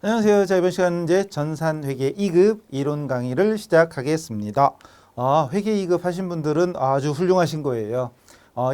안녕하세요. 자, 이번 시간 이제 전산회계 2급 이론 강의를 시작하겠습니다. 회계 2급 하신 분들은 아주 훌륭하신 거예요.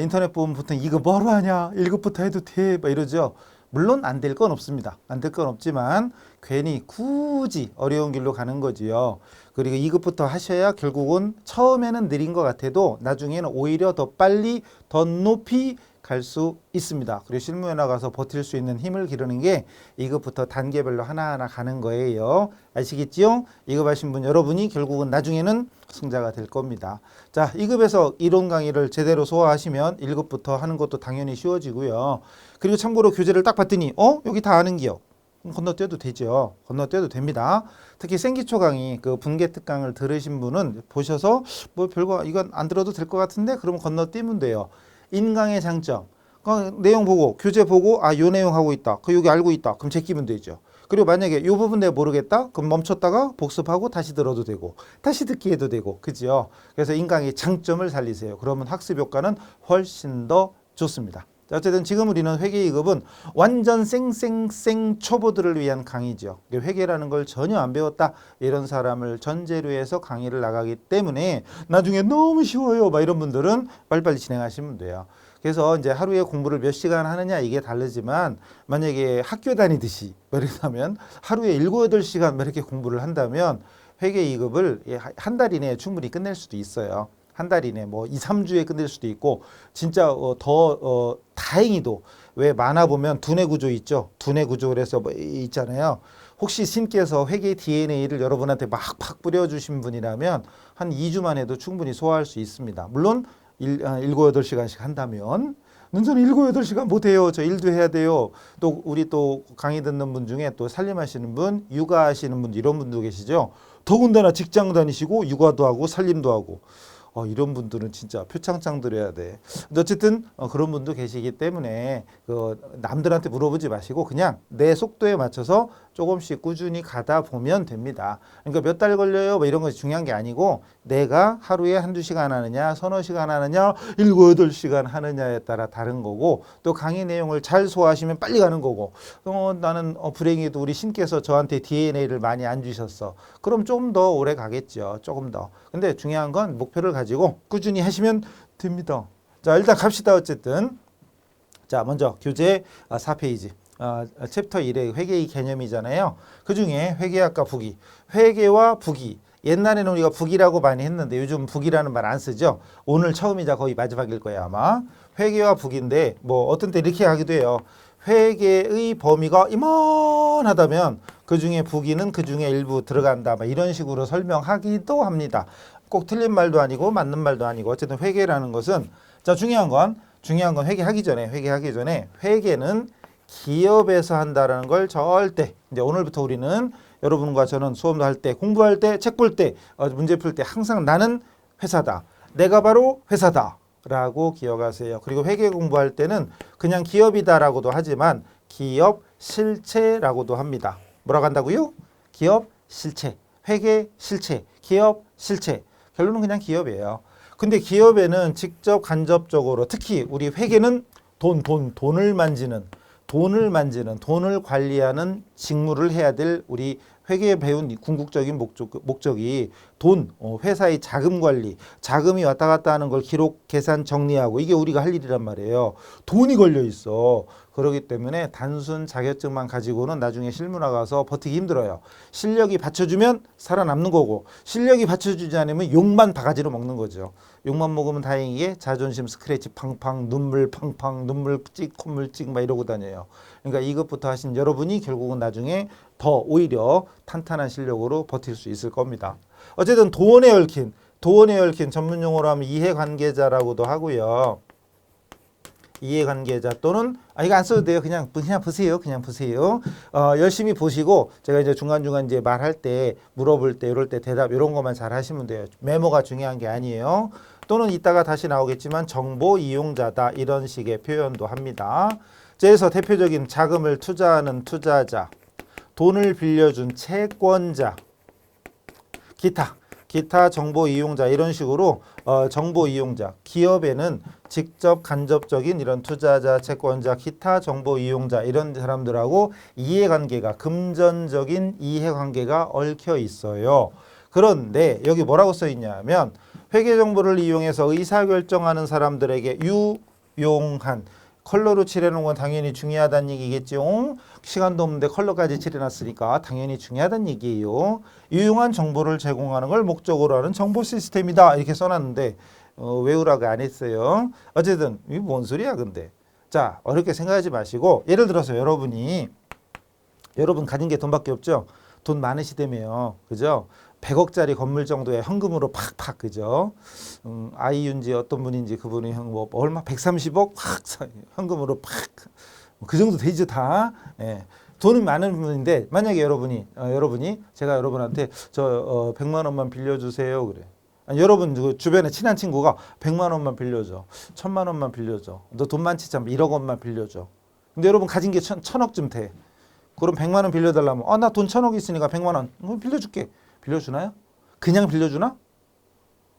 인터넷 보면 보통 2급 뭐하러 하냐? 1급부터 해도 돼? 막 이러죠. 물론 안 될 건 없습니다. 안 될 건 없지만 괜히 굳이 어려운 길로 가는 거지요. 그리고 2급부터 하셔야 결국은 처음에는 느린 것 같아도 나중에는 오히려 더 빨리 더 높이 갈 수 있습니다. 그리고 실무에 나가서 버틸 수 있는 힘을 기르는 게 2급부터 단계별로 하나하나 가는 거예요. 아시겠지요? 2급 하신 분 여러분이 결국은 나중에는 승자가 될 겁니다. 자, 2급에서 이론 강의를 제대로 소화하시면 1급부터 하는 것도 당연히 쉬워지고요. 그리고 참고로 교재를 딱 봤더니 여기 다 아는 기억. 건너뛰어도 되죠. 건너뛰어도 됩니다. 특히 생기초 강의 그 분계 특강을 들으신 분은 보셔서 뭐 별거 이건 안 들어도 될 것 같은데 그러면 건너뛰면 돼요. 인강의 장점. 내용 보고 교재 보고 요 내용 하고 있다. 여기 알고 있다. 그럼 제끼면 되죠. 그리고 만약에 요 부분 내가 모르겠다. 그럼 멈췄다가 복습하고 다시 들어도 되고 다시 듣기 해도 되고. 그죠? 그래서 인강의 장점을 살리세요. 그러면 학습 효과는 훨씬 더 좋습니다. 자, 어쨌든 지금 우리는 회계 2급은 완전 쌩쌩쌩 초보들을 위한 강의죠. 회계라는 걸 전혀 안 배웠다 이런 사람을 전제로 해서 강의를 나가기 때문에 나중에 너무 쉬워요 막 이런 분들은 빨리빨리 진행하시면 돼요. 그래서 이제 하루에 공부를 몇 시간 하느냐 이게 다르지만 만약에 학교 다니듯이 그렇다면 하루에 7, 8시간 이렇게 공부를 한다면 회계 2급을 한 달 이내에 충분히 끝낼 수도 있어요. 한 달 이내 뭐 2, 3주에 끝낼 수도 있고 진짜 다행히도 왜 만화 보면 두뇌 구조 있죠. 두뇌 구조 그래서 뭐 있잖아요. 혹시 신께서 회계 DNA를 여러분한테 막 뿌려주신 분이라면 한 2주만 해도 충분히 소화할 수 있습니다. 물론 7, 8시간씩 한다면 저는 7, 8시간 못해요. 저 일도 해야 돼요. 또 우리 또 강의 듣는 분 중에 또 살림하시는 분, 육아하시는 분 이런 분도 계시죠. 더군다나 직장 다니시고 육아도 하고 살림도 하고 이런 분들은 진짜 표창장 드려야 돼. 근데 어쨌든 그런 분도 계시기 때문에 남들한테 물어보지 마시고 그냥 내 속도에 맞춰서 조금씩 꾸준히 가다 보면 됩니다. 그러니까 몇 달 걸려요 뭐 이런 것이 중요한 게 아니고 내가 하루에 한두 시간 하느냐 서너 시간 하느냐 7, 8시간 하느냐에 따라 다른 거고 또 강의 내용을 잘 소화하시면 빨리 가는 거고 나는 불행히도 우리 신께서 저한테 DNA를 많이 안 주셨어. 그럼 좀 더 오래 가겠죠. 조금 더. 근데 중요한 건 목표를 가지고 꾸준히 하시면 됩니다. 자, 일단 갑시다. 어쨌든 자, 먼저 교재 4페이지 챕터 1의 회계의 개념이잖아요. 그중에 회계학과 부기, 회계와 부기. 옛날에는 우리가 부기라고 많이 했는데 요즘 부기라는 말 안 쓰죠. 오늘 처음이자 거의 마지막일 거예요 아마. 회계와 부기인데 뭐 어떤 때 이렇게 하기도 해요. 회계의 범위가 이만하다면 그중에 부기는 그중에 일부 들어간다 막 이런 식으로 설명하기도 합니다. 꼭 틀린 말도 아니고 맞는 말도 아니고 어쨌든 회계라는 것은 자 중요한 건 회계하기 전에 회계는 기업에서 한다라는 걸 절대 이제 오늘부터 우리는 여러분과 저는 수업도 할 때 공부할 때 책 볼 때 문제 풀 때 항상 나는 회사다. 내가 바로 회사다. 라고 기억하세요. 그리고 회계 공부할 때는 그냥 기업이다라고도 하지만 기업 실체라고도 합니다. 뭐라고 한다고요? 기업 실체, 회계 실체, 기업 실체. 결론은 그냥 기업이에요. 근데 기업에는 직접 간접적으로 특히 우리 회계는 돈을 만지는 돈을 관리하는 직무를 해야 될 우리 회계에 배운 궁극적인 목적이 돈, 회사의 자금 관리, 자금이 왔다 갔다 하는 걸 기록, 계산, 정리하고 이게 우리가 할 일이란 말이에요. 돈이 걸려 있어. 그렇기 때문에 단순 자격증만 가지고는 나중에 실무 나가서 버티기 힘들어요. 실력이 받쳐주면 살아남는 거고 실력이 받쳐주지 않으면 욕만 바가지로 먹는 거죠. 욕만 먹으면 다행이게 자존심 스크래치 팡팡, 눈물 팡팡, 눈물 찍, 콧물 찍 막 이러고 다녀요. 그러니까 이것부터 하신 여러분이 결국은 나중에 더 오히려 탄탄한 실력으로 버틸 수 있을 겁니다. 어쨌든 돈에 얽힌 전문 용어로 하면 이해관계자라고도 하고요. 이해관계자 또는 이거 안 써도 돼요. 그냥 보세요. 열심히 보시고 제가 이제 중간중간 이제 말할 때 물어볼 때 이럴 때 대답 이런 것만 잘 하시면 돼요. 메모가 중요한 게 아니에요. 또는 이따가 다시 나오겠지만 정보 이용자다 이런 식의 표현도 합니다. 그래서 대표적인 자금을 투자하는 투자자, 돈을 빌려준 채권자, 기타 기타 정보 이용자 이런 식으로 정보 이용자, 기업에는 직접 간접적인 이런 투자자, 채권자, 기타 정보 이용자 이런 사람들하고 이해관계가 금전적인 이해관계가 얽혀 있어요. 그런데 여기 뭐라고 써 있냐면 회계 정보를 이용해서 의사결정하는 사람들에게 유용한 컬러로 칠해놓은 건 당연히 중요하다는 얘기겠죠. 시간도 없는데 컬러까지 칠해놨으니까 당연히 중요하다는 얘기예요. 유용한 정보를 제공하는 걸 목적으로 하는 정보 시스템이다 이렇게 써놨는데 외우라고 안 했어요. 어쨌든 이게 뭔 소리야 근데. 자, 어렵게 생각하지 마시고 예를 들어서 여러분 가진 게 돈밖에 없죠. 돈 많으시다며요. 그죠? 100억짜리 건물 정도의 현금으로 팍팍 그죠? 아이윤지 어떤 분인지 그분이 뭐 얼마 130억 확 현금으로 팍 그 정도 되죠 다. 예. 돈이 많은 분인데 만약에 여러분이 제가 여러분한테 저 100만 원만 빌려주세요 그래. 아니, 여러분 그 주변에 친한 친구가 100만 원만 빌려줘, 1000만 원만 빌려줘. 너 돈 많지 참 1억 원만 빌려줘. 근데 여러분 가진 게 1000억쯤 돼. 그럼 100만 원 빌려달라면 나 돈 1000억 있으니까 100만 원 빌려줄게. 빌려주나요? 그냥 빌려주나?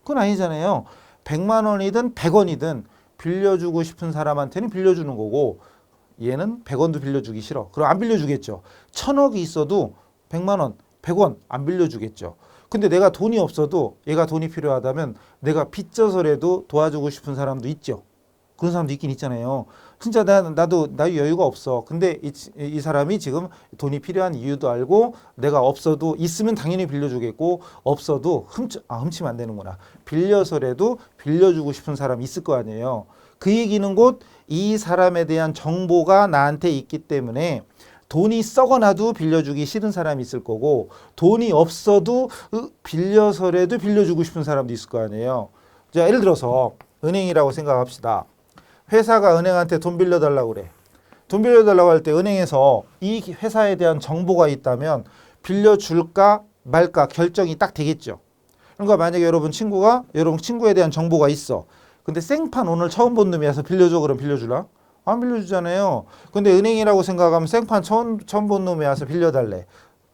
그건 아니잖아요. 100만 원이든 100원이든 빌려주고 싶은 사람한테는 빌려주는 거고 얘는 100원도 빌려주기 싫어. 그럼 안 빌려주겠죠. 1000억이 있어도 100만 원, 100원 안 빌려주겠죠. 근데 내가 돈이 없어도 얘가 돈이 필요하다면 내가 빚져서라도 도와주고 싶은 사람도 있죠. 그런 사람도 있긴 있잖아요. 진짜 나도 여유가 없어. 근데 이 사람이 지금 돈이 필요한 이유도 알고 내가 없어도 있으면 당연히 빌려주겠고 없어도 훔치면 안 되는구나. 빌려서라도 빌려주고 싶은 사람이 있을 거 아니에요. 그 얘기는 곧 이 사람에 대한 정보가 나한테 있기 때문에 돈이 썩어나도 빌려주기 싫은 사람이 있을 거고 돈이 없어도 빌려서라도 빌려주고 싶은 사람도 있을 거 아니에요. 자, 예를 들어서 은행이라고 생각합시다. 회사가 은행한테 돈 빌려달라고 그래. 돈 빌려달라고 할 때 은행에서 이 회사에 대한 정보가 있다면 빌려줄까 말까 결정이 딱 되겠죠. 그러니까 만약에 여러분 친구에 대한 정보가 있어. 근데 생판 오늘 처음 본 놈이 와서 빌려줘 그럼 빌려주나? 안 빌려주잖아요. 근데 은행이라고 생각하면 생판 처음 본 놈이 와서 빌려달래.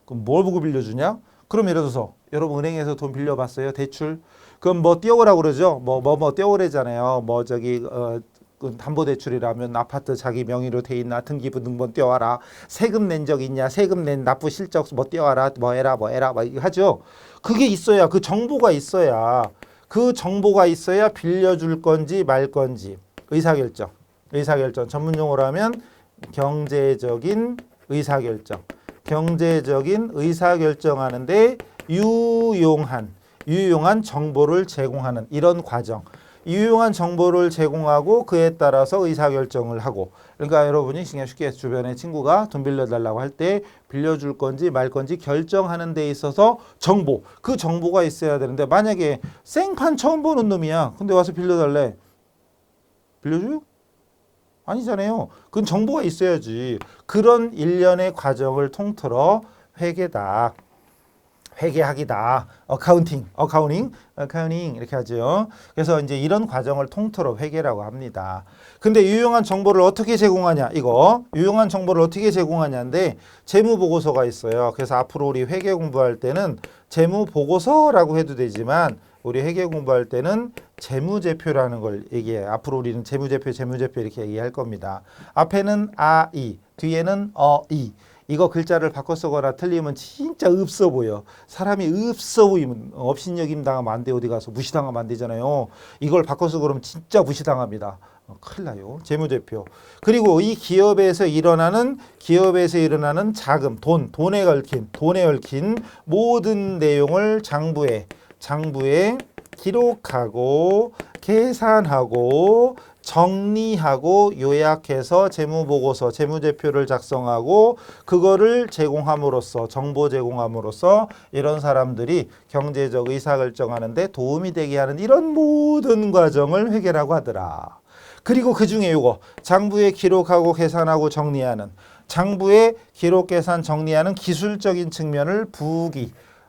그럼 뭘 보고 빌려주냐? 그럼 예를 들어서 여러분 은행에서 돈 빌려봤어요? 대출? 그럼 뭐 띄워오라고 그러죠? 뭐 띄워오래잖아요. 뭐 저기 담보대출이라면 아파트 자기 명의로 돼 있나 등기부 등본 띄워와라. 세금 낸 적 있냐? 세금 낸 납부 실적 뭐 띄워와라. 뭐 해라 이거 하죠. 그게 있어야 그 정보가 있어야 빌려줄 건지 말 건지 의사결정 전문용어로 하면 경제적인 의사결정하는데 유용한 정보를 제공하는 이런 과정. 유용한 정보를 제공하고 그에 따라서 의사결정을 하고. 그러니까 여러분이 그냥 쉽게 주변에 친구가 돈 빌려달라고 할 때 빌려줄 건지 말 건지 결정하는 데 있어서 그 정보가 있어야 되는데 만약에 생판 처음 보는 놈이야. 근데 와서 빌려달래. 빌려줘요? 아니잖아요. 그건 정보가 있어야지. 그런 일련의 과정을 통틀어 회계학이다. 어카운팅 이렇게 하죠. 그래서 이제 이런 과정을 통틀어 회계라고 합니다. 근데 유용한 정보를 어떻게 제공하냐? 유용한 정보를 어떻게 제공하냐인데 재무 보고서가 있어요. 그래서 앞으로 우리 회계 공부할 때는 재무 보고서라고 해도 되지만 우리 회계 공부할 때는 재무제표라는 걸 얘기해요. 앞으로 우리는 재무제표 이렇게 얘기할 겁니다. 앞에는 아이, 뒤에는 어이. 이거 글자를 바꿔 쓰거나 틀리면 진짜 없어 보여. 사람이 없어 보이면 업신여김 당하면 안 돼. 어디 가서 무시당하면 안 되잖아요. 이걸 바꿔 쓰고 그러면 진짜 무시당합니다. 큰일 나요. 재무제표. 그리고 이 기업에서 일어나는 자금, 돈에 얽힌 모든 내용을 장부에 기록하고 계산하고 정리하고 요약해서 재무보고서, 재무제표를 작성하고 그거를 정보 제공함으로써 이런 사람들이 경제적 의사결정하는데 도움이 되게 하는 이런 모든 과정을 회계라고 하더라. 그리고 그중에 요거 장부에 기록하고 계산하고 정리하는 장부에 기록, 계산, 정리하는 기술적인 측면을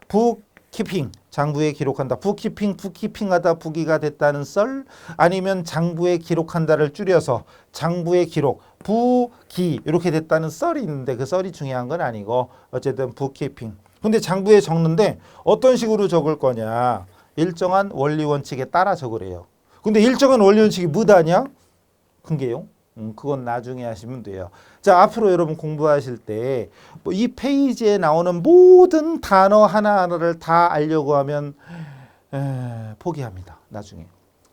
북키핑 장부에 기록한다. 북키핑하다 부기가 됐다는 썰 아니면 장부에 기록한다를 줄여서 장부에 기록 부기 이렇게 됐다는 썰이 있는데 그 썰이 중요한 건 아니고 어쨌든 북키핑. 근데 장부에 적는데 어떤 식으로 적을 거냐? 일정한 원리 원칙에 따라 적으래요. 근데 일정한 원리 원칙이 뭐다냐? 큰게요. 그건 나중에 하시면 돼요. 자, 앞으로 여러분 공부하실 때 이 페이지에 나오는 모든 단어 하나하나를 다 알려고 하면 포기합니다. 나중에.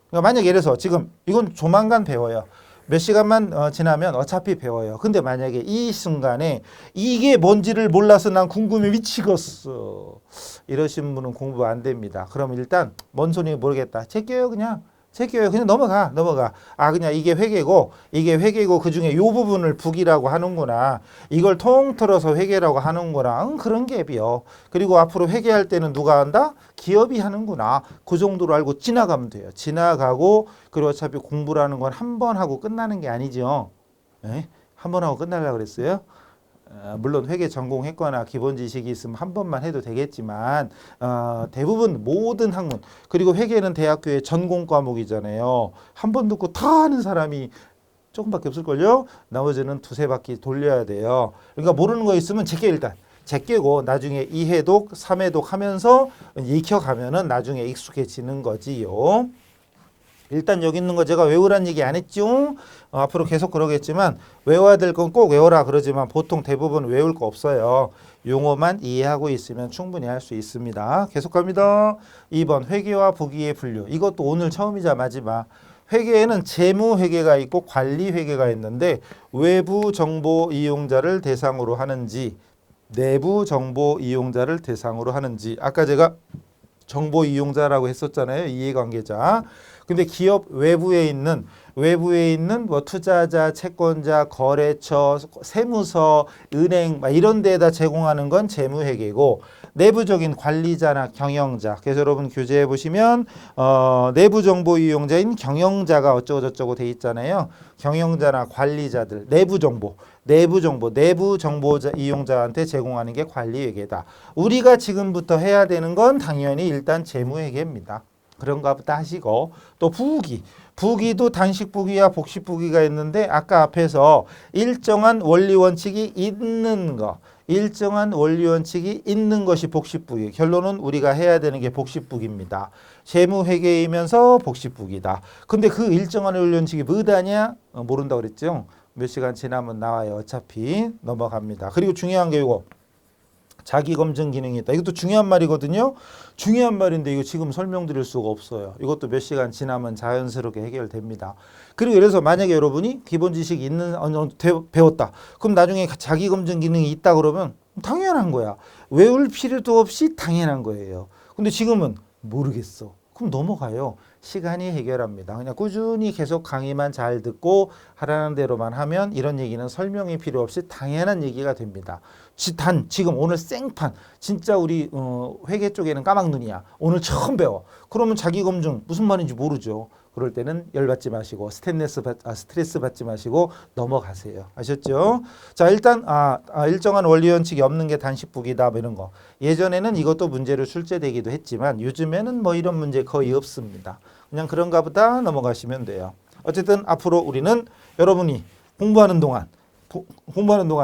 그러니까 만약에 예를 들어서 지금 이건 조만간 배워요. 몇 시간만 지나면 어차피 배워요. 근데 만약에 이 순간에 이게 뭔지를 몰라서 난 궁금해 미치겠어. 이러신 분은 공부 안 됩니다. 그럼 일단 뭔 소리인지 모르겠다. 제껴요 그냥. 제껴요. 그냥 넘어가. 아, 그냥 이게 회계고 그 중에 요 부분을 북이라고 하는구나. 이걸 통틀어서 회계라고 하는구나. 그런 갭이요. 그리고 앞으로 회계할 때는 누가 한다? 기업이 하는구나. 그 정도로 알고 지나가면 돼요. 지나가고, 그리고 어차피 공부라는 건 한 번 하고 끝나는 게 아니죠. 네? 한 번 하고 끝나려고 그랬어요? 물론 회계 전공했거나 기본 지식이 있으면 한 번만 해도 되겠지만 대부분 모든 학문, 그리고 회계는 대학교의 전공 과목이잖아요. 한 번 듣고 다 하는 사람이 조금밖에 없을걸요. 나머지는 두세 바퀴 돌려야 돼요. 그러니까 모르는 거 있으면 제껴 일단. 제끼고 나중에 2회독, 3회독 하면서 익혀가면은 나중에 익숙해지는 거지요. 일단 여기 있는 거 제가 외우란 얘기 안 했죠? 앞으로 계속 그러겠지만 외워야 될 건 꼭 외워라 그러지만 보통 대부분 외울 거 없어요. 용어만 이해하고 있으면 충분히 할 수 있습니다. 계속 갑니다. 2번 회계와 부기의 분류. 이것도 오늘 처음이자 마지막. 회계에는 재무회계가 있고 관리회계가 있는데 외부 정보 이용자를 대상으로 하는지 내부 정보 이용자를 대상으로 하는지, 아까 제가 정보 이용자라고 했었잖아요. 이해관계자. 근데 기업 외부에 있는 뭐 투자자, 채권자, 거래처, 세무서, 은행 막 이런 데에다 제공하는 건 재무회계고, 내부적인 관리자나 경영자. 그래서 여러분 교재에 보시면 내부 정보 이용자인 경영자가 어쩌고 저쩌고 돼 있잖아요. 경영자나 관리자들, 내부 정보 이용자한테 제공하는 게 관리회계다. 우리가 지금부터 해야 되는 건 당연히 일단 재무회계입니다. 그런가 보다 하시고, 또 부기도 단식 부기와 복식 부기가 있는데 아까 앞에서 일정한 원리 원칙이 있는 것이 복식 부기. 결론은 우리가 해야 되는 게 복식 부기입니다. 재무회계이면서 복식 부기다. 근데 그 일정한 원리 원칙이 뭐다냐? 모른다고 그랬죠? 몇 시간 지나면 나와요. 어차피 넘어갑니다. 그리고 중요한 게 이거. 자기검증 기능이 있다. 이것도 중요한 말이거든요. 중요한 말인데 이거 지금 설명드릴 수가 없어요. 이것도 몇 시간 지나면 자연스럽게 해결됩니다. 그리고 그래서 만약에 여러분이 기본 지식이 있는 배웠다. 그럼 나중에 자기검증 기능이 있다 그러면 당연한 거야. 외울 필요도 없이 당연한 거예요. 근데 지금은 모르겠어. 그럼 넘어가요. 시간이 해결합니다. 그냥 꾸준히 계속 강의만 잘 듣고 하라는 대로만 하면 이런 얘기는 설명이 필요 없이 당연한 얘기가 됩니다. 지금 오늘 생판 진짜 우리 회계 쪽에는 까막눈이야. 오늘 처음 배워. 그러면 자기검증 무슨 말인지 모르죠. 그럴 때는 열받지 마시고 스트레스 받지 마시고 넘어가세요. 아셨죠? 자, 일단 일정한 원리 원칙이 없는 게 단식북이다 뭐 이런 거. 예전에는 이것도 문제로 출제되기도 했지만 요즘에는 뭐 이런 문제 거의 없습니다. 그냥 그런가 보다 넘어가시면 돼요. 어쨌든 앞으로 우리는 여러분이 공부하는 동안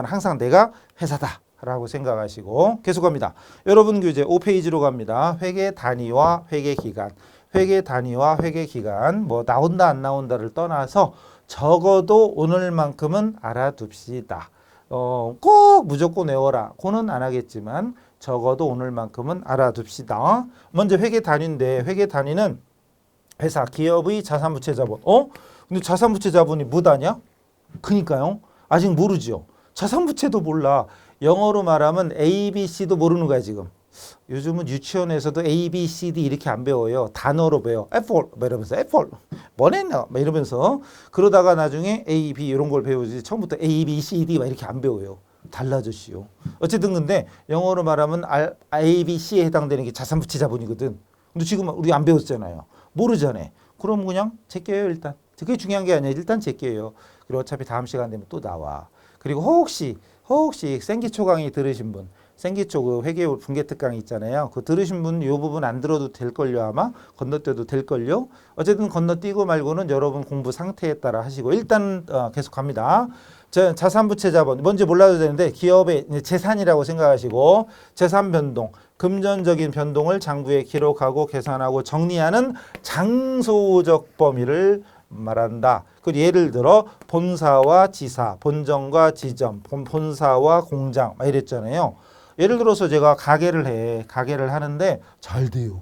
항상 내가 회사다라고 생각하시고 계속합니다. 여러분 교재 5페이지로 갑니다. 회계 단위와 회계 기간. 회계 단위와 회계 기간, 뭐 나온다 안 나온다를 떠나서 적어도 오늘만큼은 알아둡시다. 꼭 무조건 외워라. 그는 안 하겠지만 적어도 오늘만큼은 알아둡시다. 먼저 회계 단위인데 회계 단위는 회사, 기업의 자산부채 자본. 근데 자산부채 자본이 뭐다냐? 그니까요. 아직 모르죠. 자산부채도 몰라. 영어로 말하면 A, B, C도 모르는 거야 지금. 요즘은 유치원에서도 A, B, C, D 이렇게 안 배워요. 단어로 배워. 애플 막 이러면서 애플 뭐랬나 막 이러면서 그러다가 나중에 A, B 이런 걸 배우지 처음부터 A, B, C, D 막 이렇게 안 배워요. 달라졌시요. 어쨌든 근데 영어로 말하면 A, B, C에 해당되는 게 자산부채 자본이거든. 근데 지금 우리 안 배웠잖아요. 모르잖아요. 그럼 그냥 제껴요 일단. 그게 중요한 게 아니에요. 일단 제껴요. 그리고 어차피 다음 시간 되면 또 나와. 그리고 혹시 생기초 강의 들으신 분, 생기초 그 회계 분계 특강 있잖아요. 그 들으신 분 이 부분 안 들어도 될걸요. 아마 건너뛰어도 될걸요. 어쨌든 건너뛰고 말고는 여러분 공부 상태에 따라 하시고 일단 계속 갑니다. 자산부채 자본 뭔지 몰라도 되는데 기업의 재산이라고 생각하시고 재산 변동, 금전적인 변동을 장부에 기록하고 계산하고 정리하는 장소적 범위를 말한다. 그 예를 들어 본사와 지사, 본점과 지점, 본사와 공장 막 이랬잖아요. 예를 들어서 제가 가게를 하는데 잘 돼요.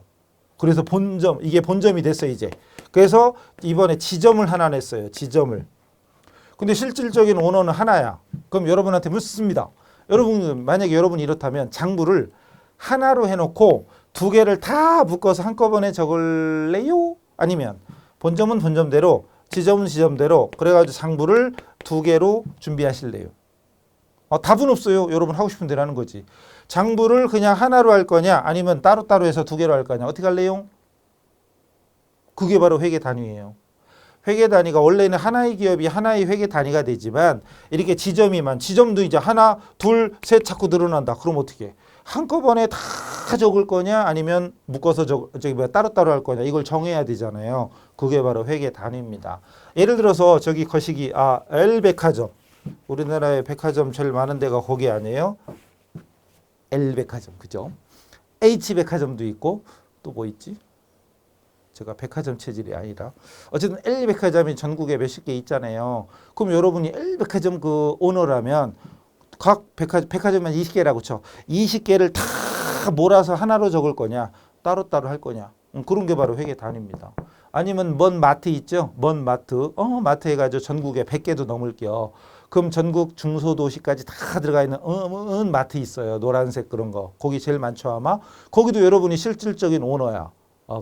그래서 본점, 이게 본점이 됐어요, 이제. 그래서 이번에 지점을 하나 냈어요. 지점을. 근데 실질적인 오너는 하나야. 그럼 여러분한테 묻습니다. 만약에 여러분이 이렇다면 장부를 하나로 해놓고 두 개를 다 묶어서 한꺼번에 적을래요? 아니면 본점은 본점대로, 지점은 지점대로 그래가지고 장부를 두 개로 준비하실래요? 답은 없어요. 여러분 하고 싶은 대로 하는 거지. 장부를 그냥 하나로 할 거냐 아니면 따로따로 해서 두 개로 할 거냐 어떻게 할래요? 그게 바로 회계 단위예요. 회계 단위가 원래는 하나의 기업이 하나의 회계 단위가 되지만 이렇게 지점도 이제 하나, 둘, 셋 자꾸 늘어난다. 그럼 어떻게 해? 한꺼번에 다 적을 거냐 아니면 묶어서 따로따로 할 거냐 이걸 정해야 되잖아요. 그게 바로 회계 단위입니다. 예를 들어서 저기 거시기 L백화점. 우리나라의 백화점 제일 많은 데가 거기 아니에요? L백화점, 그죠? H백화점도 있고 또 뭐 있지? 제가 백화점 체질이 아니라 어쨌든 L백화점이 전국에 몇십 개 있잖아요. 그럼 여러분이 L백화점 그 오너라면 각 백화점만 20개라고 쳐. 20개를 다 몰아서 하나로 적을 거냐 따로따로 할 거냐 그런 게 바로 회계 단위입니다. 아니면 먼 마트 있죠? 먼 마트. 마트 해가지고 전국에 100개도 넘을게요. 그럼 전국 중소도시까지 다 들어가 있는 마트 있어요. 노란색 그런 거. 거기 제일 많죠 아마. 거기도 여러분이 실질적인 오너야.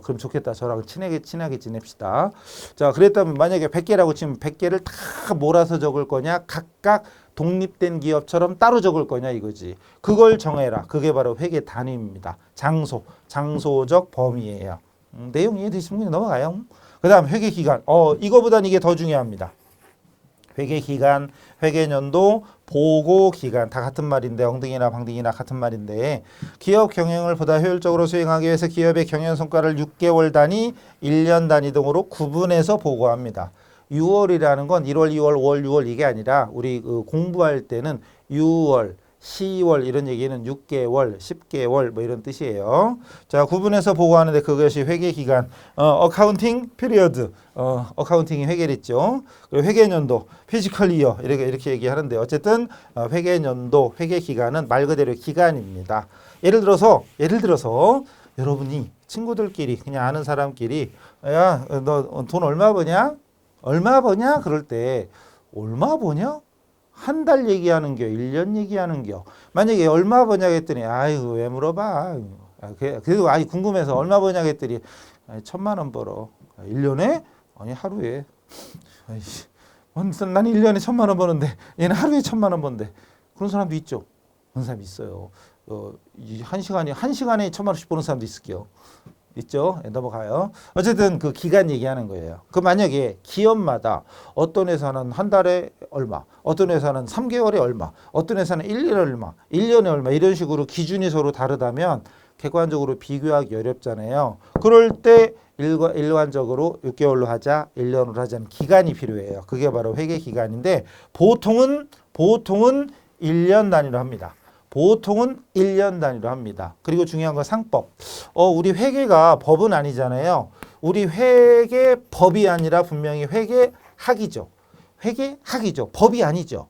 그럼 좋겠다. 저랑 친하게 지냅시다. 자, 그랬다면 만약에 100개라고 치면 100개를 다 몰아서 적을 거냐 각각 독립된 기업처럼 따로 적을 거냐 이거지. 그걸 정해라. 그게 바로 회계 단위입니다. 장소적 범위예요. 내용 이해되시면 그냥 넘어가요. 그 다음 회계기간. 이거보단 이게 더 중요합니다. 회계기간, 회계년도, 보고기간 다 같은 말인데 엉덩이나 방등이나 같은 말인데 기업 경영을 보다 효율적으로 수행하기 위해서 기업의 경영 성과를 6개월 단위, 1년 단위 등으로 구분해서 보고합니다. 6월이라는 건 1월, 2월, 5월, 6월 이게 아니라 우리 공부할 때는 6월, 10월 이런 얘기는 6개월, 10개월 뭐 이런 뜻이에요. 자, 구분해서 보고하는데 그것이 회계기간, 어카운팅 피리어드, 어카운팅이 회계랬죠. 그리고 회계년도, 피지컬 이어 이렇게 얘기하는데 어쨌든 회계년도, 회계기간은 말 그대로 기간입니다. 예를 들어서 여러분이 친구들끼리 그냥 아는 사람끼리 야, 너 돈 얼마 버냐? 얼마 버냐? 그럴 때 얼마 버냐? 한 달 얘기하는 겨, 1년 얘기하는 겨. 만약에 얼마 버냐 했더니 아이고 왜 물어봐. 그래도 궁금해서 얼마 버냐 했더니 1,000만 원 벌어. 1년에? 아니 하루에. 아이씨. 난 1년에 1,000만 원 버는데 얘는 하루에 1,000만 원 번대. 그런 사람도 있죠. 그런 사람 있어요. 한 시간에 1,000만 원씩 버는 사람도 있을게요. 있죠? 넘어가요. 어쨌든 그 기간 얘기하는 거예요. 그 만약에 기업마다 어떤 회사는 한 달에 얼마, 어떤 회사는 3개월에 얼마, 어떤 회사는 1년에 얼마, 1년에 얼마 이런 식으로 기준이 서로 다르다면 객관적으로 비교하기 어렵잖아요. 그럴 때 일관적으로 6개월로 하자, 1년으로 하자는 기간이 필요해요. 그게 바로 회계 기간인데 보통은 1년 단위로 합니다. 보통은 1년 단위로 합니다. 그리고 중요한 건 상법. 우리 회계가 법은 아니잖아요. 우리 회계 법이 아니라 분명히 회계학이죠. 회계학이죠. 법이 아니죠.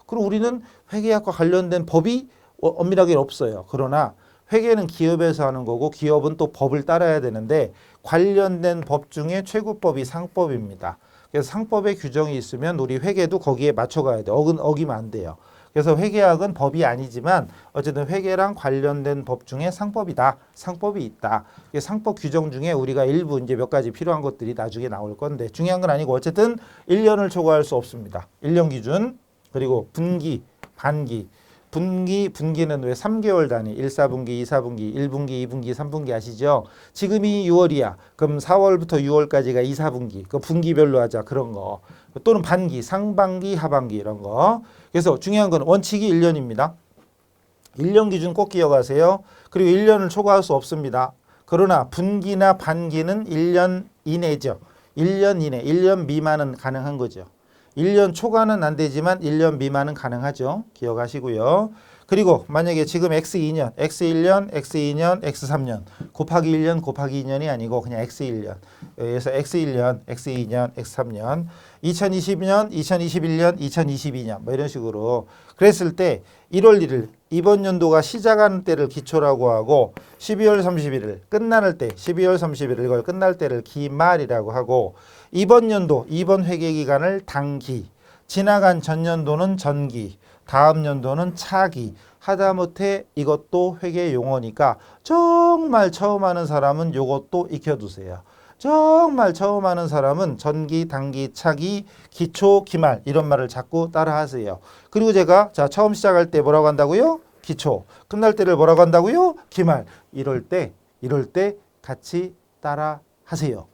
그리고 우리는 회계학과 관련된 법이 엄밀하게 없어요. 그러나 회계는 기업에서 하는 거고 기업은 또 법을 따라야 되는데 관련된 법 중에 최고법이 상법입니다. 그래서 상법의 규정이 있으면 우리 회계도 거기에 맞춰가야 돼요. 어기면 안 돼요. 그래서 회계학은 법이 아니지만 어쨌든 회계랑 관련된 법 중에 상법이다. 상법이 있다. 상법 규정 중에 우리가 일부 이제 몇 가지 필요한 것들이 나중에 나올 건데 중요한 건 아니고 어쨌든 1년을 초과할 수 없습니다. 1년 기준. 그리고 분기, 반기. 분기는 왜 3개월 단위, 1, 4분기, 2, 4분기, 1분기, 2분기, 3분기 아시죠? 지금이 6월이야. 그럼 4월부터 6월까지가 2, 4분기. 그 분기별로 하자. 그런 거. 또는 반기, 상반기, 하반기 이런 거. 그래서 중요한 건 원칙이 1년입니다. 1년 기준 꼭 기억하세요. 그리고 1년을 초과할 수 없습니다. 그러나 분기나 반기는 1년 이내죠. 1년 이내, 1년 미만은 가능한 거죠. 1년 초과는 안 되지만 1년 미만은 가능하죠. 기억하시고요. 그리고 만약에 지금 X2년, X1년, X2년, X3년 곱하기 1년, 곱하기 2년이 아니고 그냥 X1년. 그래서 X1년, X2년, X3년 2020년, 2021년, 2022년 뭐 이런 식으로 그랬을 때 1월 1일 이번 연도가 시작하는 때를 기초라고 하고 12월 31일 끝나는 때 12월 31일 이걸 끝날 때를 기말이라고 하고 이번 연도 이번 회계 기간을 단기 지나간 전년도는 전기 다음 연도는 차기 하다못해 이것도 회계 용어니까 정말 처음 하는 사람은 이것도 익혀두세요. 정말 처음 하는 사람은 전기, 단기, 차기, 기초, 기말 이런 말을 자꾸 따라하세요. 그리고 제가 자 처음 시작할 때 뭐라고 한다고요? 기초. 끝날 때를 뭐라고 한다고요? 기말. 이럴 때 같이 따라하세요.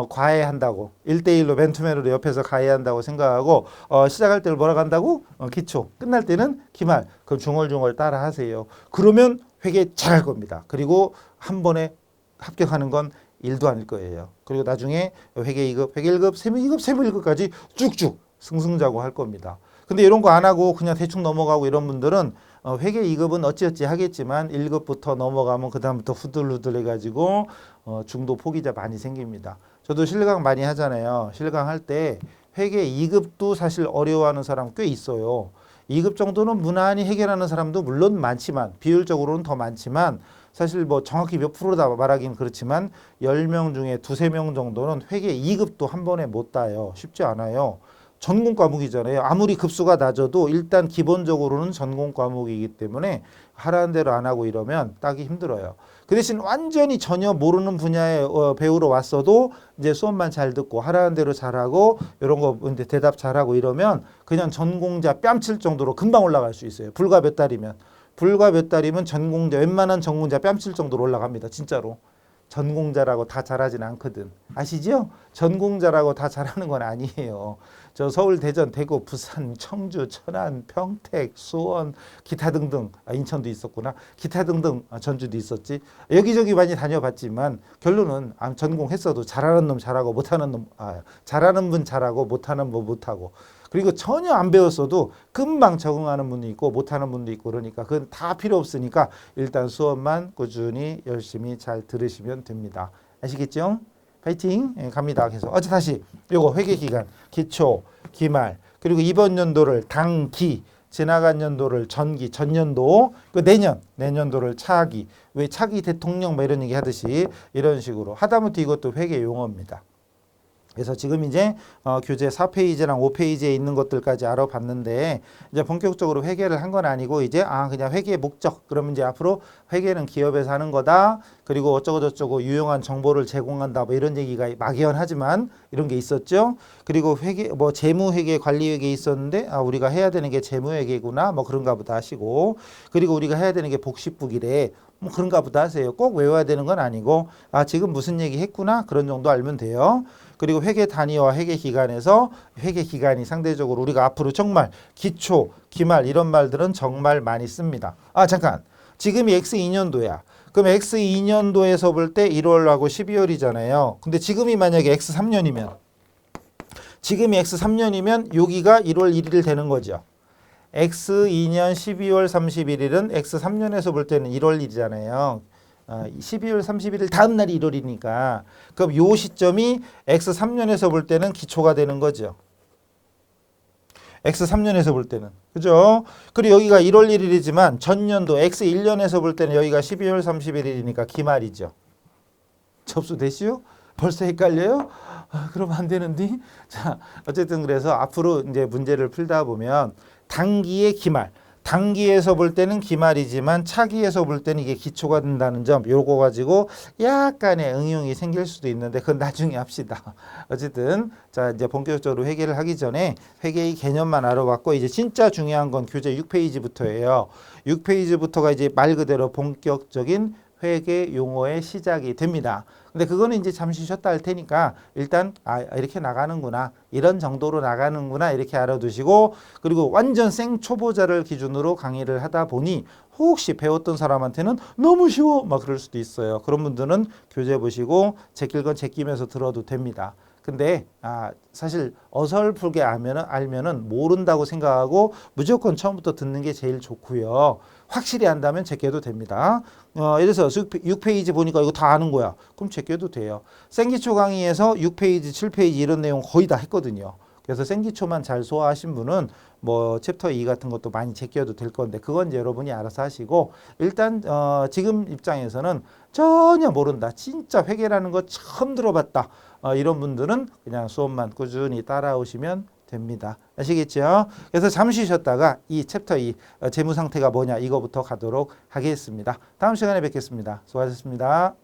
과외한다고 1대1로 맨투맨으로 옆에서 과외한다고 생각하고 시작할 때를 뭐라고 한다고? 기초. 끝날 때는 기말. 그럼 중얼중얼 따라 하세요. 그러면 회계 잘할 겁니다. 그리고 한 번에 합격하는 건 일도 아닐 거예요. 그리고 나중에 회계 2급, 회계 1급, 세무 2급, 세무 1급까지 쭉쭉 승승자고 할 겁니다. 근데 이런 거 안 하고 그냥 대충 넘어가고 이런 분들은 회계 2급은 어찌어찌 하겠지만 1급부터 넘어가면 그 다음부터 후들후들 해가지고 중도 포기자 많이 생깁니다. 저도 실강 많이 하잖아요. 실강 할 때 회계 2급도 사실 어려워하는 사람 꽤 있어요. 2급 정도는 무난히 해결하는 사람도 물론 많지만 비율적으로는 더 많지만 사실 뭐 정확히 몇 프로다 말하기는 그렇지만 10명 중에 2~3명 정도는 회계 2급도 한 번에 못 따요. 쉽지 않아요. 전공 과목이잖아요. 아무리 급수가 낮아도 일단 기본적으로는 전공 과목이기 때문에 하라는 대로 안 하고 이러면 따기 힘들어요. 그 대신 완전히 전혀 모르는 분야에 배우러 왔어도 이제 수업만 잘 듣고 하라는 대로 잘하고 이런 거 이제 대답 잘하고 이러면 그냥 전공자 뺨칠 정도로 금방 올라갈 수 있어요. 불과 몇 달이면 전공자 웬만한 전공자 뺨칠 정도로 올라갑니다. 진짜로. 전공자라고 다 잘하진 않거든. 아시죠? 전공자라고 다 잘하는 건 아니에요. 저 서울, 대전, 대구, 부산, 청주, 천안, 평택, 수원, 기타 등등 인천도 있었구나. 기타 등등 전주도 있었지. 여기저기 많이 다녀봤지만 결론은 전공했어도 잘하는 놈 잘하고 못하는 놈 잘하는 분 잘하고 못하는 분 못하고 그리고 전혀 안 배웠어도 금방 적응하는 분도 있고 못하는 분도 있고 그러니까 그건 다 필요 없으니까 일단 수업만 꾸준히 열심히 잘 들으시면 됩니다. 아시겠죠? 파이팅! 갑니다. 그래서 다시 요거 회계기간, 기초, 기말 그리고 이번 연도를 단기 지나간 연도를 전기, 전년도 그 내년도를 차기 왜 차기 대통령 뭐 이런 얘기 하듯이 이런 식으로 하다못해 이것도 회계 용어입니다. 그래서 지금 이제 교재 4페이지랑 5페이지에 있는 것들까지 알아봤는데 이제 본격적으로 회계를 한 건 아니고 이제 그냥 회계의 목적 그러면 이제 앞으로 회계는 기업에서 하는 거다 그리고 어쩌고 저쩌고 유용한 정보를 제공한다 뭐 이런 얘기가 막연하지만 이런 게 있었죠. 그리고 회계 뭐 재무회계 관리회계 있었는데 우리가 해야 되는 게 재무회계구나 뭐 그런가 보다 하시고 그리고 우리가 해야 되는 게 복식부기래 뭐 그런가 보다 하세요. 꼭 외워야 되는 건 아니고 지금 무슨 얘기 했구나 그런 정도 알면 돼요. 그리고 회계 단위와 회계 기간에서 회계 기간이 상대적으로 우리가 앞으로 정말 기초, 기말 이런 말들은 정말 많이 씁니다. 잠깐. 지금이 X2년도야. 그럼 X2년도에서 볼 때 1월하고 12월이잖아요. 근데 지금이 만약에 X3년이면 지금이 X3년이면 여기가 1월 1일 되는 거죠. X2년 12월 31일은 X3년에서 볼 때는 1월 1일이잖아요. 12월 31일 다음 날이 1월이니까 그럼 요 시점이 X3년에서 볼 때는 기초가 되는 거죠. X3년에서 볼 때는 그죠? 그리고 여기가 1월 1일이지만 전년도 X1년에서 볼 때는 여기가 12월 31일이니까 기말이죠. 접수되시요? 벌써 헷갈려요? 그러면 안 되는데. 자, 어쨌든 그래서 앞으로 이제 문제를 풀다 보면 단기의 기말 단기에서 볼 때는 기말이지만 차기에서 볼 때는 이게 기초가 된다는 점 요거 가지고 약간의 응용이 생길 수도 있는데 그건 나중에 합시다. 어쨌든 자 이제 본격적으로 회계를 하기 전에 회계의 개념만 알아봤고 이제 진짜 중요한 건 교재 6페이지부터예요. 6페이지부터가 이제 말 그대로 본격적인 회계 용어의 시작이 됩니다. 근데 그거는 이제 잠시 쉬었다 할 테니까 일단 이렇게 나가는구나 이런 정도로 나가는구나 이렇게 알아두시고 그리고 완전 생 초보자를 기준으로 강의를 하다 보니 혹시 배웠던 사람한테는 너무 쉬워 막 그럴 수도 있어요. 그런 분들은 교재 보시고 제낄 건 제끼면서 들어도 됩니다. 근데 사실 어설프게 알면은 모른다고 생각하고 무조건 처음부터 듣는 게 제일 좋고요. 확실히 안다면 제껴도 됩니다. 예를 들어서 6페이지 보니까 이거 다 아는 거야. 그럼 제껴도 돼요. 생기초 강의에서 6페이지, 7페이지 이런 내용 거의 다 했거든요. 그래서 생기초만 잘 소화하신 분은 뭐 챕터 2 같은 것도 많이 제껴도 될 건데 그건 이제 여러분이 알아서 하시고 일단 지금 입장에서는 전혀 모른다. 진짜 회계라는 거 처음 들어봤다. 이런 분들은 그냥 수업만 꾸준히 따라오시면 됩니다. 아시겠죠? 그래서 잠시 쉬었다가 이 챕터 2 재무 상태가 뭐냐 이거부터 가도록 하겠습니다. 다음 시간에 뵙겠습니다. 수고하셨습니다.